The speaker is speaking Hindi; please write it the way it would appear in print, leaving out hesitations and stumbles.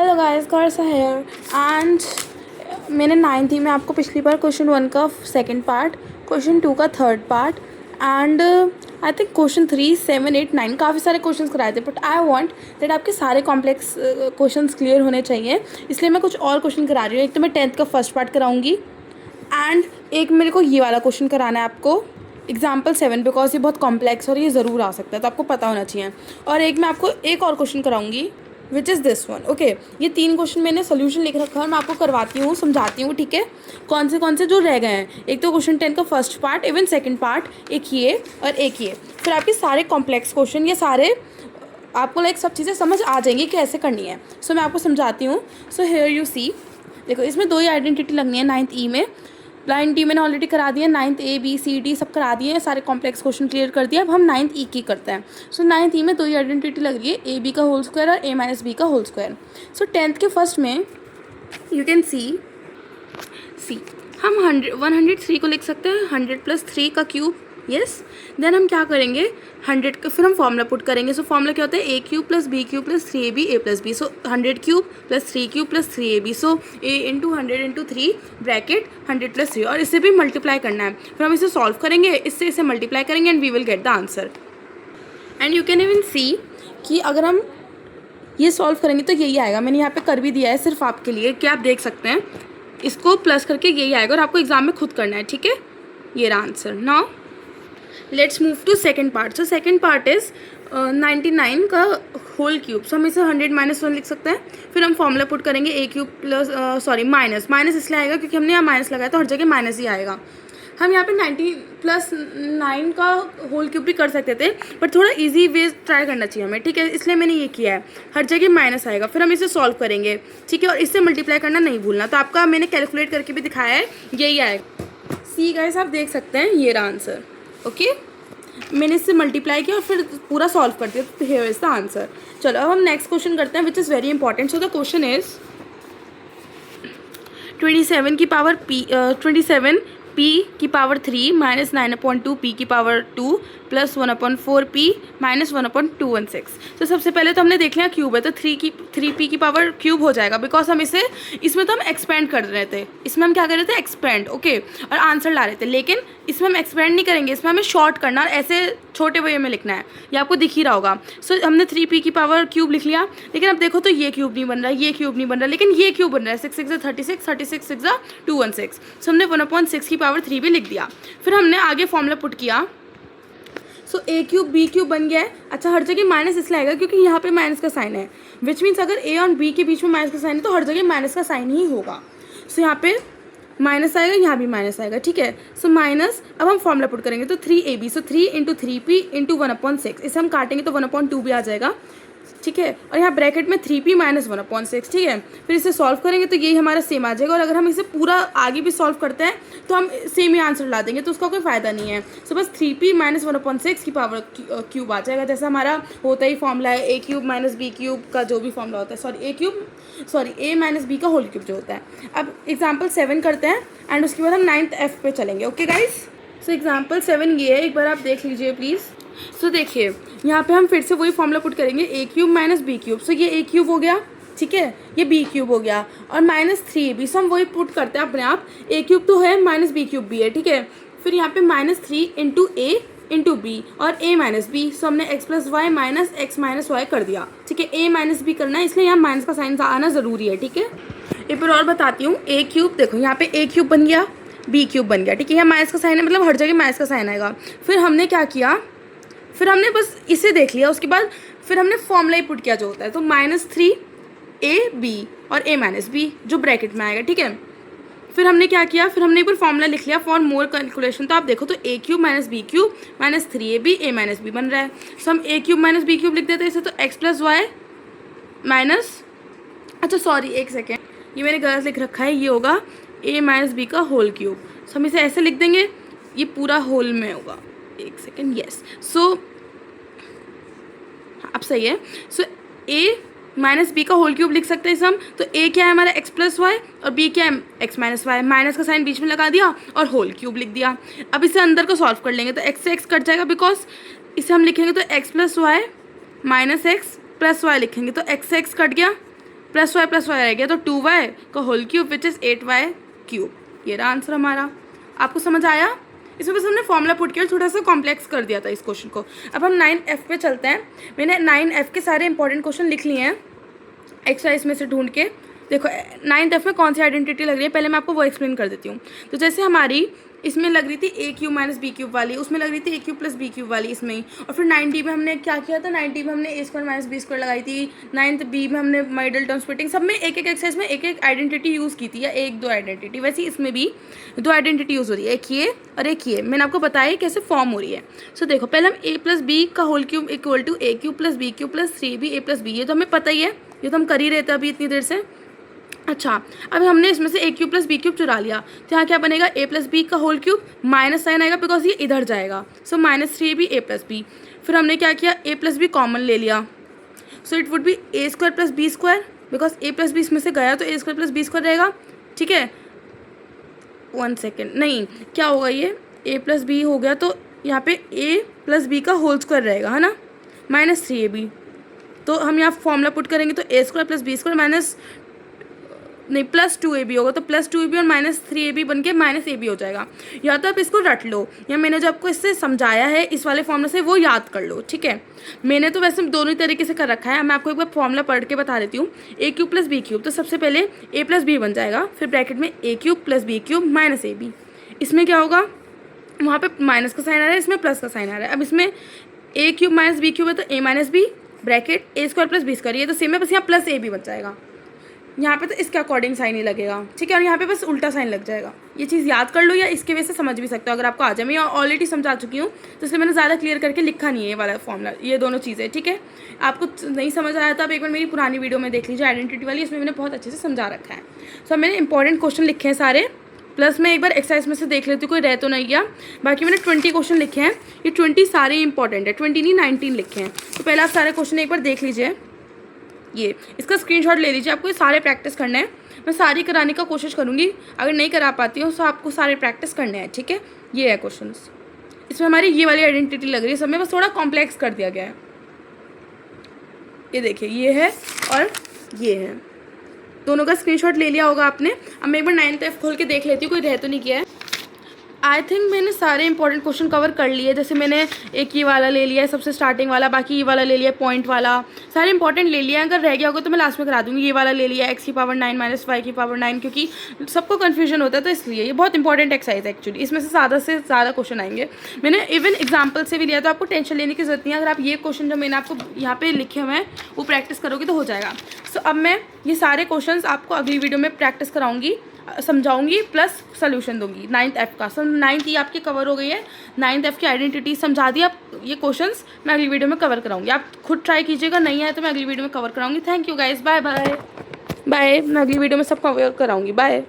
हेलो गाइस, गौरसा हेयर एंड मैंने 9th में आपको पिछली बार क्वेश्चन 1 का सेकंड पार्ट, क्वेश्चन 2 का third part and I think question 3, 7, 8, 9 काफ़ी सारे क्वेश्चंस कराए थे, बट आई वांट दैट आपके सारे कॉम्प्लेक्स क्वेश्चंस क्लियर होने चाहिए, इसलिए मैं कुछ और क्वेश्चन करा रही हूँ। एक तो मैं 10th का फर्स्ट पार्ट कराऊँगी एंड एक मेरे को ये वाला क्वेश्चन कराना है आपको एग्जाम्पल 7, बिकॉज ये बहुत कॉम्प्लेक्स और ये ज़रूर आ सकता है, तो आपको पता होना चाहिए। और एक मैं आपको एक और क्वेश्चन कराऊंगी which is this one. Okay, ये 3 क्वेश्चन मैंने सोल्यूशन लिख रखा है, मैं आपको करवाती हूँ, समझाती हूँ, ठीक है, कौन से जो रह गए हैं। एक तो क्वेश्चन 10 का first part, even second part, एक ये और एक ये। फिर आपके सारे कॉम्प्लेक्स क्वेश्चन, ये सारे आपको लाइक सब चीज़ें समझ आ जाएंगी कैसे करनी है। सो मैं आपको समझाती हूँ। सो हेयर यू सी, देखो इसमें 2 ही आइडेंटिटी लगनी है 9th ई में। 9th डी मैंने ऑलरेडी करा दिया, 9th A B C D सब करा दिए हैं, सारे कॉम्प्लेक्स क्वेश्चन क्लियर कर दिया। अब हम 9th ई की करते हैं। सो 9th ई में 2 ही आइडेंटिटी लग रही है, ए बी का होल स्क्वायर और ए माइनस बी का होल स्क्वायर। सो 10th के फर्स्ट में यू कैन सी हम 103 को लिख सकते हैं 100 + 3 का क्यूब। यस, देन हम क्या करेंगे 100 का, फिर हम फॉर्मूला पुट करेंगे। सो फॉर्मूला क्या होता है, a³ + b³ + 3ab a + b। So 100³ + 3³ + 3ab। So a × 100 × 3 bracket 100 + 3, और इसे भी मल्टीप्लाई करना है। फिर हम इसे सॉल्व करेंगे, इससे इसे मल्टीप्लाई करेंगे and we will get the answer. And you can even see कि अगर हम ये सॉल्व करेंगे तो यही आएगा। मैंने यहाँ पे कर भी दिया है सिर्फ आपके लिए कि आप देख सकते हैं, इसको प्लस करके यही आएगा और आपको एग्जाम में खुद करना है, ठीक है। ये रहा answer. Now let's move to second part. So second part is 99 का होल क्यूब। सो हम इसे 100 - 1 लिख सकते हैं। फिर हम फॉर्मूला पुट करेंगे a³ + माइनस इसलिए आएगा क्योंकि हमने यहाँ माइनस लगाया तो हर जगह माइनस ही आएगा। हम यहाँ पे 90 + 9 का होल क्यूब भी कर सकते थे, बट थोड़ा इजी वे ट्राई करना चाहिए हमें, ठीक है, इसलिए मैंने ये किया है। हर जगह माइनस आएगा, फिर हम इसे सॉल्व करेंगे, ठीक है, और इससे मल्टीप्लाई करना नहीं भूलना। तो आपका मैंने कैलकुलेट करके भी दिखाया है, यही आएगा। सी गाइस, आप देख सकते हैं ये रहा आंसर। ओके, मैंने इससे मल्टीप्लाई किया और फिर पूरा सॉल्व कर दिया, तो हियर इज द आंसर। चलो अब हम नेक्स्ट क्वेश्चन करते हैं, which is very important. So the question is 27 की पावर p 27 p की पावर 3 - 9/2 p की पावर 2 + 1/4 p - 1/216। तो सबसे पहले तो हमने देख लिया क्यूब है, तो 3p की पावर क्यूब हो जाएगा, बिकॉज हम इसमें तो हम एक्सपेंड कर रहे थे, इसमें हम क्या कर रहे थे, एक्सपेंड, ओके, और आंसर ला रहे थे। लेकिन इसमें हम एक्सपेंड नहीं करेंगे, इसमें हमें शॉर्ट करना और ऐसे छोटे वे में लिखना है, ये आपको दिख ही रहा होगा। सो हमने 3p की पावर क्यूब लिख लिया, लेकिन अब देखो तो ये क्यूब नहीं बन रहा, ये क्यूब नहीं बन रहा, लेकिन ये क्यूब बन रहा है। 6 × 6 = 36, 36 × 6 = 216। सो हमने 1/6 की पावर 3 भी लिख दिया। फिर हमने आगे फॉर्मूला पुट किया। सो a³ b³ बन गया है। अच्छा, हर जगह माइनस इसलिए आएगा क्योंकि यहाँ पे माइनस का साइन है, विच मीन्स अगर a और b के बीच में माइनस का साइन है तो हर जगह माइनस का साइन ही होगा। सो यहाँ पे माइनस आएगा, यहाँ भी माइनस आएगा, ठीक है। सो माइनस, अब हम फॉर्मूला पुट करेंगे तो 3ab। सो 3 × 3p × 1/6, इसे हम काटेंगे तो 1/2 भी आ जाएगा, ठीक है, और यहाँ ब्रैकेट में 3p - 1/6, ठीक है। फिर इसे सॉल्व करेंगे तो यही हमारा सेम आ जाएगा, और अगर हम इसे पूरा आगे भी सॉल्व करते हैं तो हम सेम ही आंसर ला देंगे, तो उसका कोई फ़ायदा नहीं है। सो बस 3p - 1/6 की पावर क्यूब आ जाएगा, जैसा हमारा होता ही फॉर्मूला है a³ - b³ का जो भी फॉर्मूला होता है, a - b का होल क्यूब जो होता है। अब एग्जाम्पल 7 करते हैं एंड उसके बाद हम 9th F पे चलेंगे। ओके गाइस, सो एग्जाम्पल 7 ये है, एक बार आप देख लीजिए प्लीज़। सो देखिए यहाँ पे हम फिर से वही फॉर्मूला पुट करेंगे, a³ - b³। सो ये a³ हो गया, ठीक है, ये b³ हो गया, और -3ab। सो हम वही पुट करते हैं अपने आप, a³ तो है, -b³ भी है, ठीक है। फिर यहाँ पे -3 × a × b और a - b। सो हमने x + y - x - y कर दिया, ठीक है। a - b करना है, इसलिए यहाँ माइनस का साइन आना ज़रूरी है, ठीक है। एक बार और बताती हूँ, a³ देखो यहाँ पे a³ बन गया, b³ बन गया, ठीक है, यहाँ माइनस का साइन है, मतलब हर जगह माइनस का साइन आएगा। फिर हमने क्या किया, फिर हमने बस इसे देख लिया, उसके बाद फिर हमने फॉर्मूला ही पुट किया जो होता है, तो -3ab और a - b जो ब्रैकेट में आएगा, ठीक है। फिर हमने क्या किया, फिर हमने एक बार फॉर्मूला लिख लिया फॉर मोर कैलकुलेशन। तो आप देखो तो a³ - b³ -3ab a - b बन रहा है। सो हम a³ - b³ लिख देते हैं इसे, तो x + y माइनस, अच्छा सॉरी एक सेकेंड, ये मैंने गलत लिख रखा है, ये होगा a - b का होल क्यूब। सो हम इसे ऐसे लिख देंगे, ये पूरा होल में होगा, एक सेकेंड, यस। सो अब सही है। सो a - b का होल क्यूब लिख सकते हैं इसे हम, तो a क्या है हमारा x + y और b क्या है x - y, माइनस का साइन बीच में लगा दिया और होल क्यूब लिख दिया। अब इसे अंदर को सॉल्व कर लेंगे तो x से x कट जाएगा, बिकॉज इसे हम लिखेंगे तो x + y - x + y लिखेंगे तो x से x कट गया, प्लस वाई रह गया, तो 2y का whole cube which is 8y cube. ये रहा आंसर हमारा। आपको समझ आया? इसमें बस हमने फॉर्मूला पुट किया, थोड़ा सा कॉम्प्लेक्स कर दिया था इस क्वेश्चन को। अब हम 9F पे चलते हैं। मैंने 9F के सारे इंपॉर्टेंट क्वेश्चन लिख लिए हैं एक्सरसाइज में से ढूंढ के। देखो 9F में कौन सी आइडेंटिटी लग रही है, पहले मैं आपको वो एक्सप्लेन कर देती हूँ। तो जैसे हमारी इसमें लग रही थी ए क्यूब माइनस बी क्यूब वाली, उसमें लग रही थी ए क्यूब प्लस बी क्यूब वाली इसमें ही। और फिर 9D में हमने क्या किया था, 9D में हमने ए स्क्वायर माइनस बी स्क्वायर लगाई थी। 9th B में हमने मिडल टर्म स्प्लिटिंग, सब में एक एक एक्सरसाइज में एक एक आइडेंटिटी यूज़ की थी, या एक दो आइडेंटिटी। वैसे इसमें भी दो आइडेंटिटी यूज़ हो रही है, एक ये और एक ये। मैंने आपको बताया कैसे फॉर्म हो रही है। सो देखो पहले हम ए प्लस बी का whole cube equal to a cube plus B cube plus 3b a plus b, ये तो हमें पता ही है, ये तो हम कर ही रहे थे अभी इतनी देर से। अच्छा, अब हमने इसमें से ए क्यूब प्लस बी क्यूब चुरा लिया, तो यहाँ क्या बनेगा, ए प्लस बी का होल क्यूब माइनस साइन आएगा बिकॉज ये इधर जाएगा, so minus 3b a plus B. फिर हमने क्या किया, ए प्लस बी कॉमन ले लिया, so it would be a square plus B square, because a plus b इसमें से गया तो ए स्क्वायर प्लस बी स्क्वायर रहेगा। ठीक है, 1 सेकेंड, नहीं क्या होगा, ये ए प्लस बी हो गया तो यहाँ पे ए प्लस बी का होल स्क्वायर रहेगा, है ना, माइनस 3ab। तो हम यहाँ फॉर्मूला पुट करेंगे तो ए square plus B square minus नहीं प्लस 2ab होगा, तो प्लस 2ab और माइनस 3ab बन के माइनस ab हो जाएगा। या तो आप इसको रट लो, या मैंने जो आपको इससे समझाया है इस वाले फॉर्मूला से वो याद कर लो। ठीक है, मैंने तो वैसे दोनों ही तरीके से कर रखा है, मैं आपको एक बार फॉर्मूला पढ़ के बता देती हूँ। ए क्यूब प्लस बी क्यूब, तो सबसे पहले ए प्लस बी बन जाएगा, फिर ब्रैकेट में A cube plus B cube minus ab। इसमें क्या होगा, वहाँ पे माइनस का साइन आ रहा है, इसमें प्लस का साइन आ रहा है। अब इसमें ए क्यूब माइनस बी क्यूब है तो ए माइनस बी ब्रैकेट ए स्क्वायर प्लस बी स्क्वायर, ये तो सेम है, बस यहाँ प्लस ए बी बन जाएगा। यहाँ पे तो इसके अकॉर्डिंग साइन ही लगेगा। ठीक है, और यहाँ पे बस उल्टा साइन लग जाएगा। ये चीज़ याद कर लो, या इसके वजह से समझ भी सकते हो अगर आपको आ जाए। मैं ऑलरेडी समझा चुकी हूँ, तो इसलिए मैंने ज़्यादा क्लियर करके लिखा नहीं है ये वाला फॉर्मूला, ये दोनों चीज़ें। ठीक है, आपको नहीं समझ आया तो आप एक बार मेरी पुरानी वीडियो में देख लीजिए आइडेंटिटी वाली, इसमें मैंने बहुत अच्छे से समझा रखा है। सो मैंने इंपॉर्टेंट क्वेश्चन लिखे हैं सारे, प्लस मैं एक बार एक्सरसाइज में से देख लेती हूँ कोई रह तो नहीं गया। बाकी मैंने 20 क्वेश्चन लिखे हैं, ये 20 सारे इंपॉर्टेंट है, 20 नहीं 19 लिखे हैं। तो पहले आप सारे क्वेश्चन एक बार देख लीजिए, ये इसका स्क्रीनशॉट ले लीजिए, आपको ये सारे प्रैक्टिस करने हैं। मैं सारी कराने का कोशिश करूँगी, अगर नहीं करा पाती हूँ तो आपको सारे प्रैक्टिस करने हैं। ठीक है, ये है क्वेश्चंस, इसमें हमारी ये वाली आइडेंटिटी लग रही है, सब में बस थोड़ा कॉम्प्लेक्स कर दिया गया है। ये देखिए, ये है और ये है, दोनों का स्क्रीनशॉट ले लिया होगा आपने। अब मैं एक बार 9F खोल के देख लेती हूँ कोई रह तो नहीं किया है। आई थिंक मैंने सारे इंपॉर्टेंट क्वेश्चन कवर कर लिए। जैसे मैंने एक ये वाला ले लिया है सबसे स्टार्टिंग वाला, बाकी ये वाला ले लिया पॉइंट वाला, सारे इंपॉर्टेंट ले लिया है। अगर रह गया होगा तो मैं लास्ट में करा दूँगी। ये वाला ले लिया x की पावर 9 माइनस y की पावर 9, क्योंकि सबको कन्फ्यूजन होता है, तो इसलिए ये बहुत इंपॉर्टेंट एक्सरसाइज है एक्चुअली। इसमें से ज़्यादा क्वेश्चन आएंगे। मैंने इवन एग्जाम्पल से भी लिया, तो आपको टेंशन लेने की जरूरत नहीं है। अगर आप ये क्वेश्चन जो मैंने आपको यहाँ पे लिखे हुए हैं वो प्रैक्टिस करोगे तो हो जाएगा। सो अब मैं ये सारे क्वेश्चन आपको अगली वीडियो में प्रैक्टिस कराऊंगी, समझाऊंगी, प्लस सोल्यूशन दूंगी 9F का। सो 9th ही आपकी कवर हो गई है, 9F की आइडेंटिटी समझा दी। आप ये क्वेश्चंस मैं अगली वीडियो में कवर कराऊंगी, आप खुद ट्राई कीजिएगा, नहीं आए तो मैं अगली वीडियो में कवर कराऊंगी। Thank you guys, bye bye bye. मैं अगली वीडियो में सब कवर कराऊंगी, बाय।